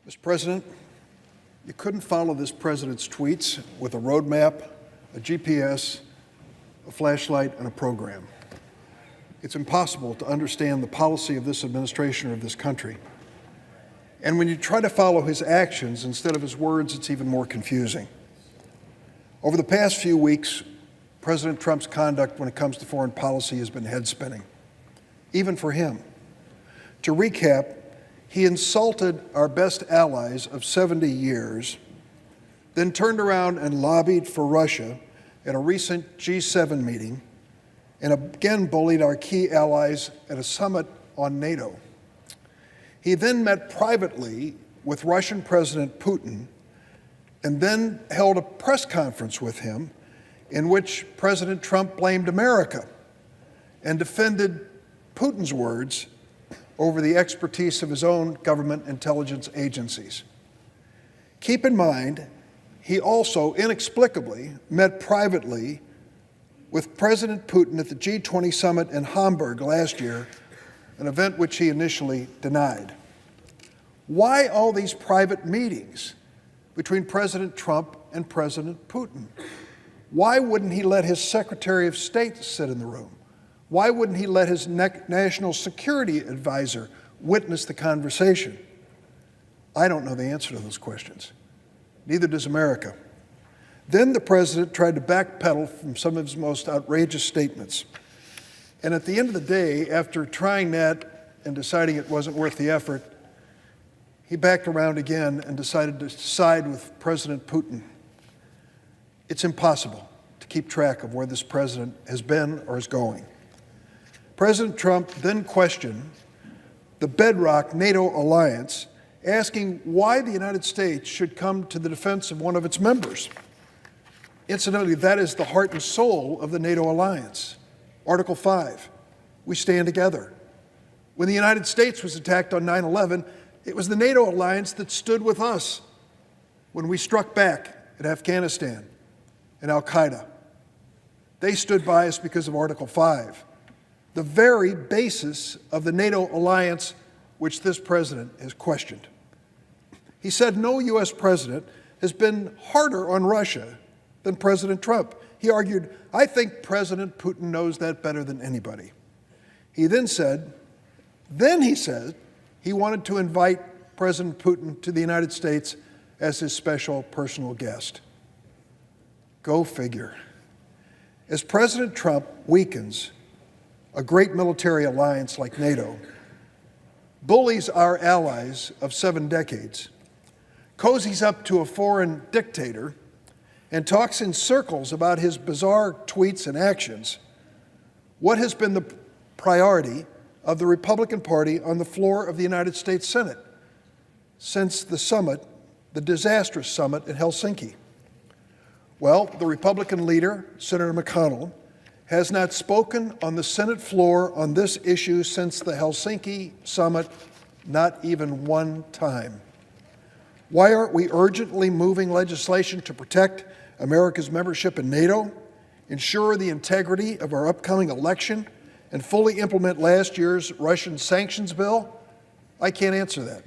Mr. President, you couldn't follow this president's tweets with a roadmap, a GPS, a flashlight, and a program. It's impossible to understand the policy of this administration or of this country. And when you try to follow his actions instead of his words, it's even more confusing. Over the past few weeks, President Trump's conduct when it comes to foreign policy has been head-spinning, even for him. To recap, he insulted our best allies of 70 years, then turned around and lobbied for Russia at a recent G7 meeting, and again bullied our key allies at a summit on NATO. He then met privately with Russian President Putin and then held a press conference with him in which President Trump blamed America and defended Putin's words over the expertise of his own government intelligence agencies. Keep in mind, he also inexplicably met privately with President Putin at the G20 summit in Hamburg last year, an event which he initially denied. Why all these private meetings between President Trump and President Putin? Why wouldn't he let his Secretary of State sit in the room? Why wouldn't he let his national security advisor witness the conversation? I don't know the answer to those questions. Neither does America. Then the president tried to backpedal from some of his most outrageous statements. And at the end of the day, after trying that and deciding it wasn't worth the effort, he backed around again and decided to side with President Putin. It's impossible to keep track of where this president has been or is going. President Trump then questioned the bedrock NATO alliance, asking why the United States should come to the defense of one of its members. Incidentally, that is the heart and soul of the NATO alliance. Article 5, we stand together. When the United States was attacked on 9/11, it was the NATO alliance that stood with us when we struck back at Afghanistan and al-Qaeda. They stood by us because of Article 5, the very basis of the NATO alliance which this president has questioned. He said no U.S. president has been harder on Russia than President Trump. He argued, I think President Putin knows that better than anybody. He said he wanted to invite President Putin to the United States as his special personal guest. Go figure. As President Trump weakens a great military alliance like NATO, bullies our allies of 7 decades, cozies up to a foreign dictator, and talks in circles about his bizarre tweets and actions, what has been the priority of the Republican Party on the floor of the United States Senate since the summit, the disastrous summit in Helsinki? Well, the Republican leader, Senator McConnell, has not spoken on the Senate floor on this issue since the Helsinki summit, not even one time. Why aren't we urgently moving legislation to protect America's membership in NATO, ensure the integrity of our upcoming election, and fully implement last year's Russian sanctions bill? I can't answer that.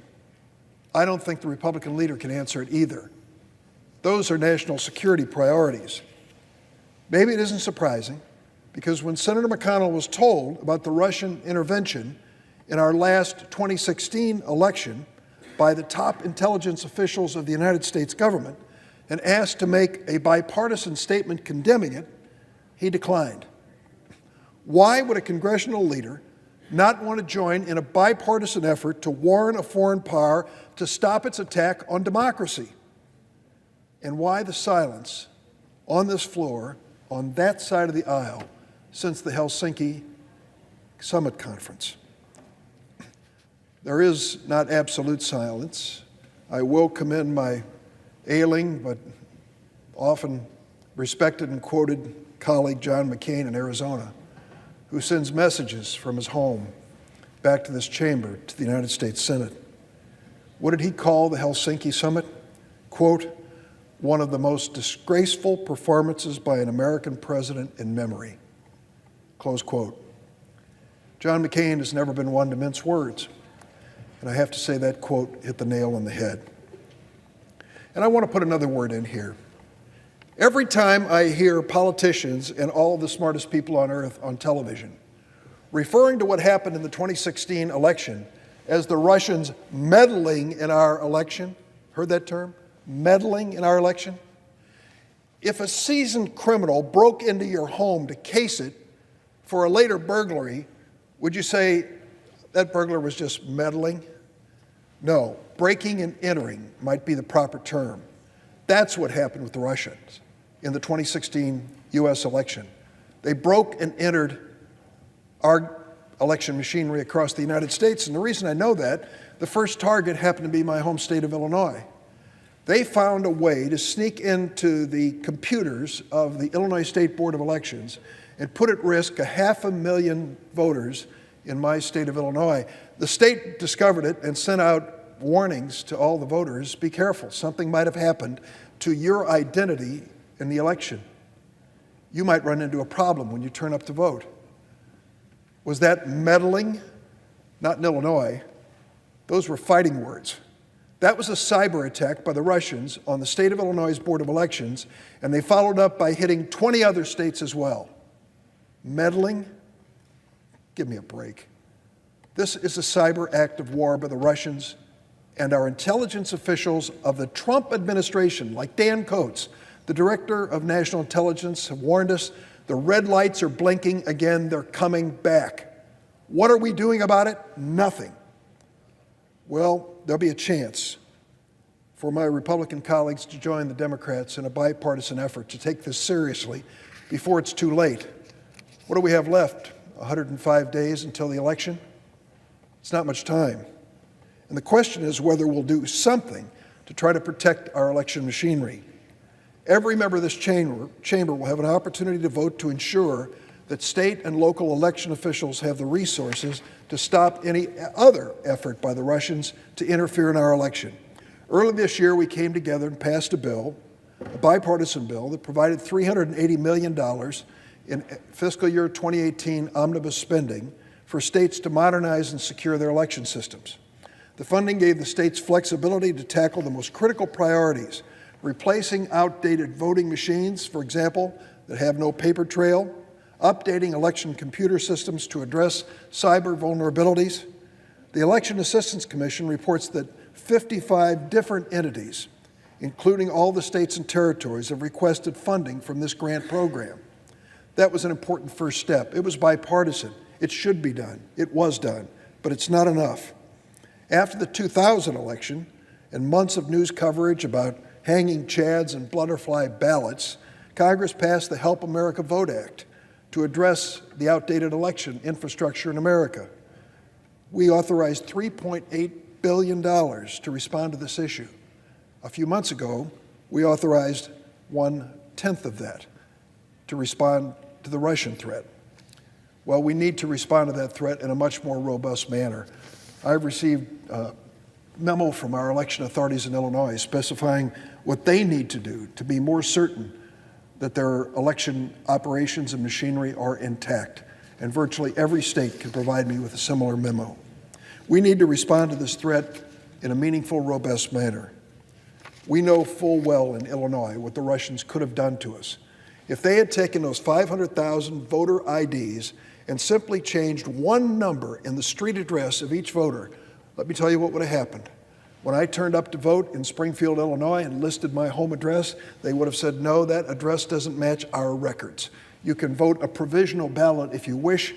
I don't think the Republican leader can answer it either. Those are national security priorities. Maybe it isn't surprising, because when Senator McConnell was told about the Russian intervention in our last 2016 election by the top intelligence officials of the United States government and asked to make a bipartisan statement condemning it, he declined. Why would a congressional leader not want to join in a bipartisan effort to warn a foreign power to stop its attack on democracy? And why the silence on this floor, on that side of the aisle, since the Helsinki Summit Conference? There is not absolute silence. I will commend my ailing but often respected and quoted colleague John McCain in Arizona, who sends messages from his home back to this chamber, to the United States Senate. What did he call the Helsinki Summit? Quote, one of the most disgraceful performances by an American president in memory. Close quote. John McCain has never been one to mince words, and I have to say that quote hit the nail on the head. And I want to put another word in here. Every time I hear politicians and all the smartest people on earth on television referring to what happened in the 2016 election as the Russians meddling in our election, heard that term? Meddling in our election? If a seasoned criminal broke into your home to case it for a later burglary, would you say that burglar was just meddling? No, breaking and entering might be the proper term. That's what happened with the Russians in the 2016 U.S. election. They broke and entered our election machinery across the United States, and the reason I know that, the first target happened to be my home state of Illinois. They found a way to sneak into the computers of the Illinois State Board of Elections and put at risk 500,000 voters in my state of Illinois. The state discovered it and sent out warnings to all the voters, be careful, something might have happened to your identity in the election. You might run into a problem when you turn up to vote. Was that meddling? Not in Illinois. Those were fighting words. That was a cyber attack by the Russians on the state of Illinois' Board of Elections, and they followed up by hitting 20 other states as well. Meddling? Give me a break. This is a cyber act of war by the Russians, and our intelligence officials of the Trump administration, like Dan Coats, the director of national intelligence, have warned us the red lights are blinking again, they're coming back. What are we doing about it? Nothing. Well, there'll be a chance for my Republican colleagues to join the Democrats in a bipartisan effort to take this seriously before it's too late. What do we have left? 105 days until the election? It's not much time. And the question is whether we'll do something to try to protect our election machinery. Every member of this chamber will have an opportunity to vote to ensure that state and local election officials have the resources to stop any other effort by the Russians to interfere in our election. Early this year, we came together and passed a bill, a bipartisan bill, that provided $380 million in fiscal year 2018 omnibus spending for states to modernize and secure their election systems. The funding gave the states flexibility to tackle the most critical priorities, replacing outdated voting machines, for example, that have no paper trail, updating election computer systems to address cyber vulnerabilities. The Election Assistance Commission reports that 55 different entities, including all the states and territories, have requested funding from this grant program. That was an important first step. It was bipartisan. It should be done. It was done, but it's not enough. After the 2000 election and months of news coverage about hanging chads and butterfly ballots, Congress passed the Help America Vote Act to address the outdated election infrastructure in America. We authorized $3.8 billion to respond to this issue. A few months ago, we authorized 1/10 of that to respond to the Russian threat. Well, we need to respond to that threat in a much more robust manner. I've received a memo from our election authorities in Illinois specifying what they need to do to be more certain that their election operations and machinery are intact. And virtually every state can provide me with a similar memo. We need to respond to this threat in a meaningful, robust manner. We know full well in Illinois what the Russians could have done to us. If they had taken those 500,000 voter IDs and simply changed one number in the street address of each voter, let me tell you what would have happened. When I turned up to vote in Springfield, Illinois, and listed my home address, they would have said, no, that address doesn't match our records. You can vote a provisional ballot if you wish.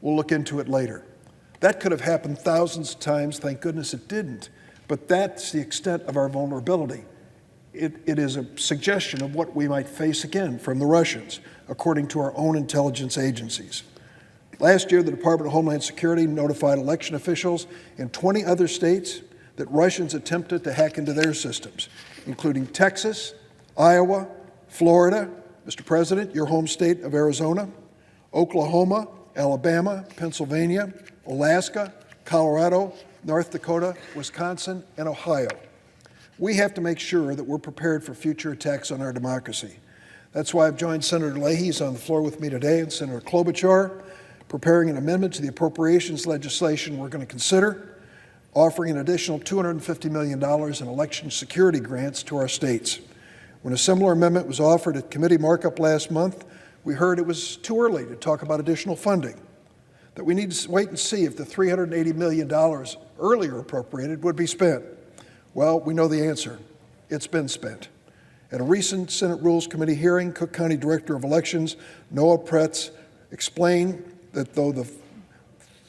We'll look into it later. That could have happened thousands of times. Thank goodness it didn't. But that's the extent of our vulnerability. It is a suggestion of what we might face again from the Russians, according to our own intelligence agencies. Last year, the Department of Homeland Security notified election officials in 20 other states that Russians attempted to hack into their systems, including Texas, Iowa, Florida, Mr. President, your home state of Arizona, Oklahoma, Alabama, Pennsylvania, Alaska, Colorado, North Dakota, Wisconsin, and Ohio. We have to make sure that we're prepared for future attacks on our democracy. That's why I've joined Senator Leahy, he's on the floor with me today, and Senator Klobuchar, preparing an amendment to the appropriations legislation we're going to consider offering an additional $250 million in election security grants to our states. When a similar amendment was offered at committee markup last month, we heard it was too early to talk about additional funding, that we need to wait and see if the $380 million earlier appropriated would be spent. Well, we know the answer. It's been spent. At a recent Senate Rules Committee hearing, Cook County Director of Elections, Noah Pretz, explained that though the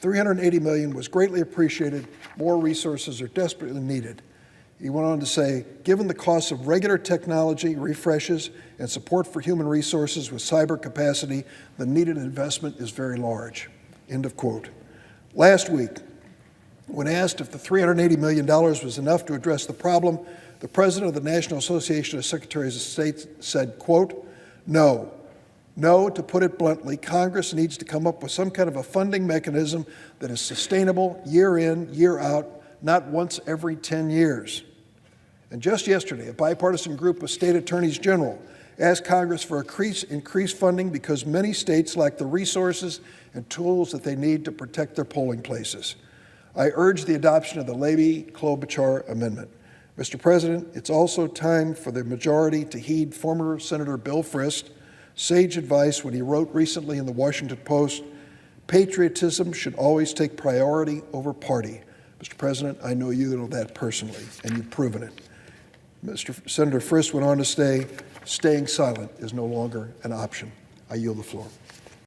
$380 million was greatly appreciated, more resources are desperately needed. He went on to say, given the costs of regular technology refreshes and support for human resources with cyber capacity, the needed investment is very large. End of quote. Last week, when asked if the $380 million was enough to address the problem, the president of the National Association of Secretaries of State said, quote, no. No, to put it bluntly, Congress needs to come up with some kind of a funding mechanism that is sustainable year in, year out, not once every 10 years. And just yesterday, a bipartisan group of state attorneys general asked Congress for increased funding because many states lack the resources and tools that they need to protect their polling places. I urge the adoption of the Levy-Klobuchar amendment. Mr. President, it's also time for the majority to heed former Senator Bill Frist's sage advice when he wrote recently in the Washington Post, patriotism should always take priority over party. Mr. President, I know you know that personally, and you've proven it. Senator Frist went on to say, staying silent is no longer an option. I yield the floor.